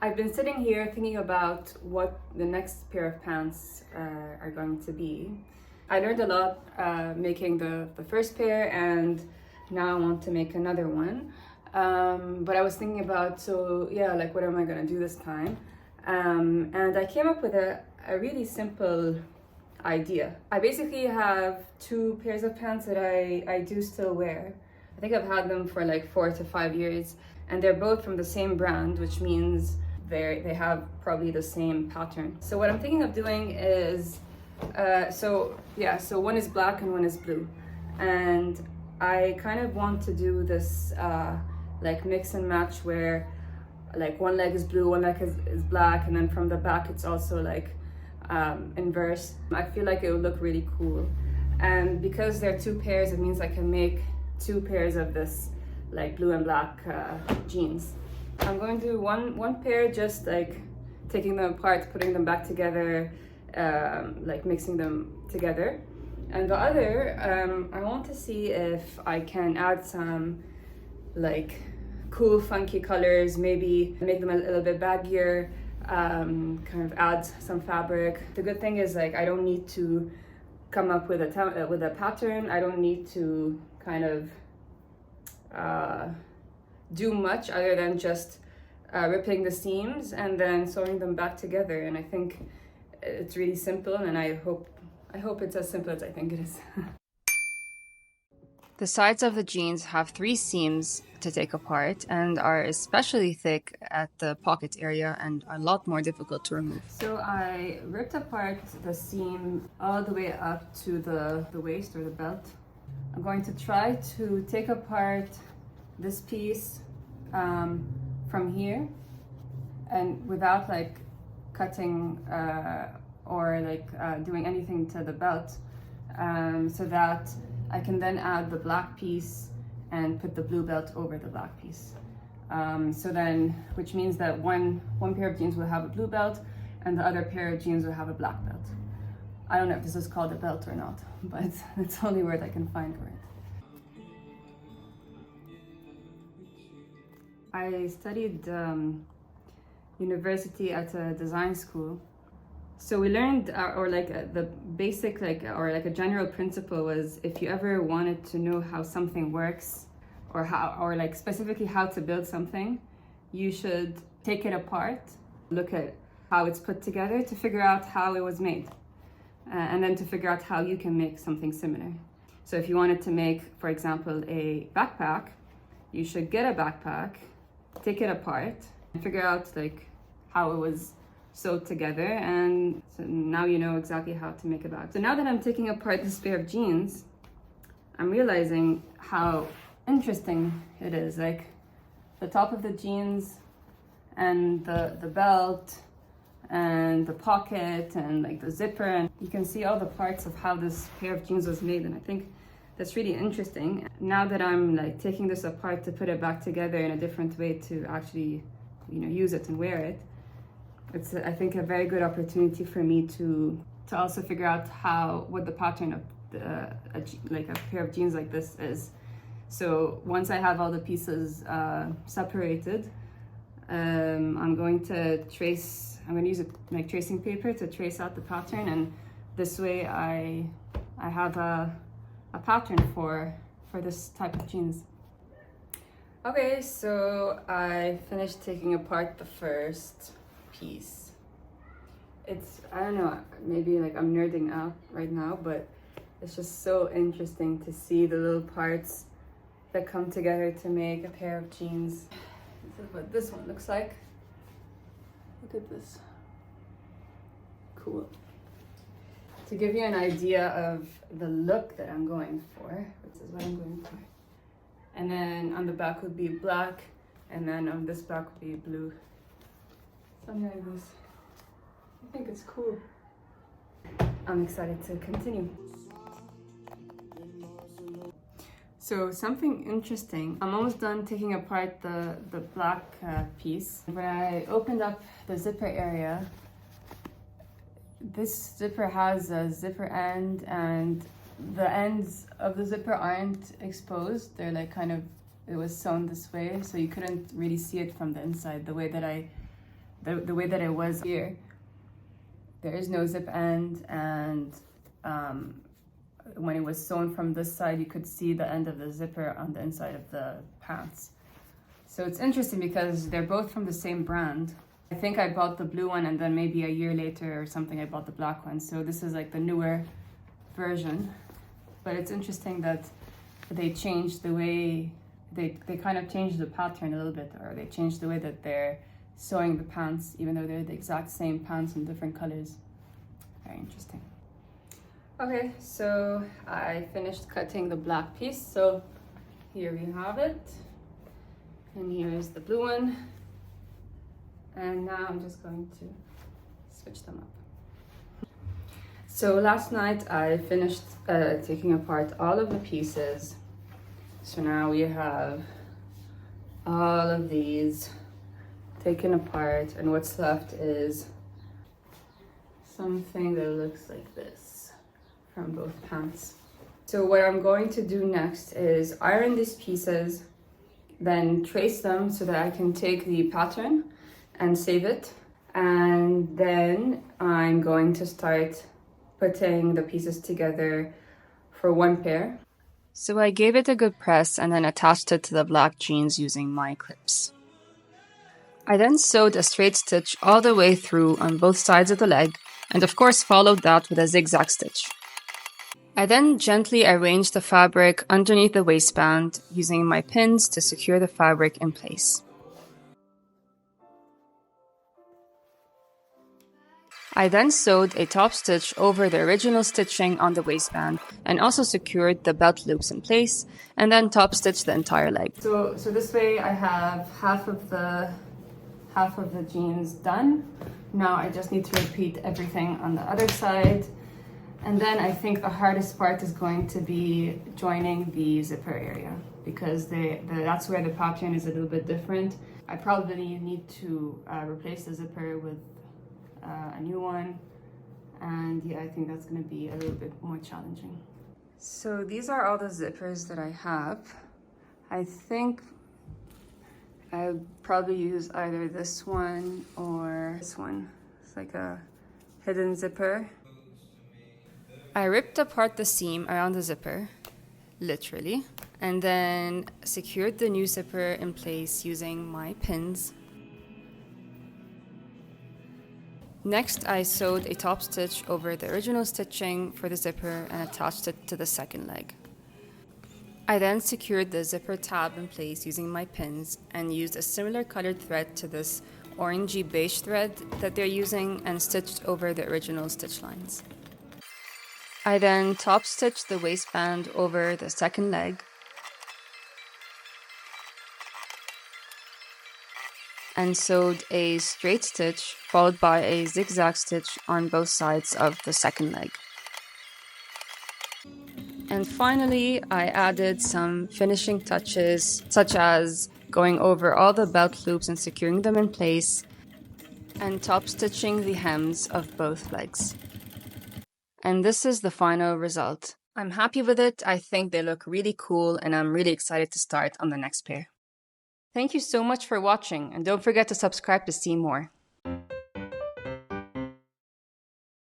I've been sitting here thinking about what the next pair of pants are going to be. I learned a lot making the first pair, and now I want to make another one. But I was thinking about, so yeah, like what am I gonna do this time? And I came up with a really simple idea. I basically have two pairs of pants that I do still wear. I think I've had them for like 4 to 5 years, and they're both from the same brand, which means they have probably the same pattern. So what I'm thinking of doing is, so one is black and one is blue, and I kind of want to do this like mix and match where like one leg is blue, one leg is black, and then from the back it's also like inverse. I feel like it would look really cool, and because they're two pairs, it means I can make two pairs of this like blue and black jeans. I'm going to do one pair just like taking them apart, putting them back together, like mixing them together, and the other I want to see if I can add some like cool funky colors, maybe make them a little bit baggier, kind of add some fabric. The good thing is like I don't need to come up with a pattern. I don't need to kind of do much other than just ripping the seams and then sewing them back together. And I think it's really simple, and I hope it's as simple as I think it is. The sides of the jeans have 3 seams to take apart and are especially thick at the pocket area and a lot more difficult to remove. So I ripped apart the seam all the way up to the waist or the belt. I'm going to try to take apart this piece from here, and without like cutting or like doing anything to the belt, so that I can then add the black piece and put the blue belt over the black piece. So then, which means that one pair of jeans will have a blue belt and the other pair of jeans will have a black belt. I don't know if this is called a belt or not, but it's the only word I can find for it. I studied university at a design school. So we learned, the basic, a general principle was, if you ever wanted to know how something works, or like specifically how to build something, you should take it apart, look at how it's put together to figure out how it was made, and then to figure out how you can make something similar. So if you wanted to make, for example, a backpack, you should get a backpack, take it apart, and figure out like how it was sewed together, and so now you know exactly how to make a bag. So now that I'm taking apart this pair of jeans, I'm realizing how interesting it is. Like the top of the jeans and the belt and the pocket and like the zipper, and you can see all the parts of how this pair of jeans was made, and I think that's really interesting. Now that I'm like taking this apart to put it back together in a different way to actually, use it and wear it, it's, I think, a very good opportunity for me to also figure out what the pattern of a pair of jeans like this is. So once I have all the pieces separated, I'm going to use it like tracing paper to trace out the pattern, and this way I have a pattern for this type of jeans. Okay, so I finished taking apart the first piece. I don't know, maybe like I'm nerding out right now, but it's just so interesting to see the little parts that come together to make a pair of jeans. This is what this one looks like. Look at this. Cool. To give you an idea of the look that I'm going for, this is what I'm going for. And then on the back would be black, and then on this back would be blue. Something like this. I think it's cool. I'm excited to continue. So something interesting. I'm almost done taking apart the black piece. When I opened up the zipper area, this zipper has a zipper end, and the ends of the zipper aren't exposed. They're like it was sewn this way, so you couldn't really see it from the inside the way that I the way that it was here. There is no zip end, and when it was sewn from this side, you could see the end of the zipper on the inside of the pants. So it's interesting because they're both from the same brand. I think I bought the blue one, and then maybe a year later or something I bought the black one. So this is like the newer version. But it's interesting that they changed the way, they kind of changed the pattern a little bit, or they changed the way that they're sewing the pants, even though they're the exact same pants in different colors. Very interesting. Okay, so I finished cutting the black piece. So here we have it. And here is the blue one. And now I'm just going to switch them up. So last night I finished taking apart all of the pieces. So now we have all of these taken apart, and what's left is something that looks like this from both pants. So what I'm going to do next is iron these pieces, then trace them so that I can take the pattern and save it. And then I'm going to start putting the pieces together for one pair. So I gave it a good press and then attached it to the black jeans using my clips. I then sewed a straight stitch all the way through on both sides of the leg, and of course followed that with a zigzag stitch. I then gently arranged the fabric underneath the waistband using my pins to secure the fabric in place. I then sewed a top stitch over the original stitching on the waistband and also secured the belt loops in place, and then top stitched the entire leg. So this way I have half of the jeans done. Now I just need to repeat everything on the other side. And then I think the hardest part is going to be joining the zipper area, because that's where the pattern is a little bit different. I probably need to replace the zipper with a new one, and yeah, I think that's going to be a little bit more challenging. So these are all the zippers that I have. I think I'll probably use either this one or this one. It's like a hidden zipper. I ripped apart the seam around the zipper, literally, and then secured the new zipper in place using my pins. Next, I sewed a top stitch over the original stitching for the zipper and attached it to the second leg. I then secured the zipper tab in place using my pins and used a similar colored thread to this orangey beige thread that they're using and stitched over the original stitch lines. I then top stitched the waistband over the second leg and sewed a straight stitch followed by a zigzag stitch on both sides of the second leg. And finally, I added some finishing touches, such as going over all the belt loops and securing them in place, and top stitching the hems of both legs. And this is the final result. I'm happy with it. I think they look really cool, and I'm really excited to start on the next pair. Thank you so much for watching, and don't forget to subscribe to see more.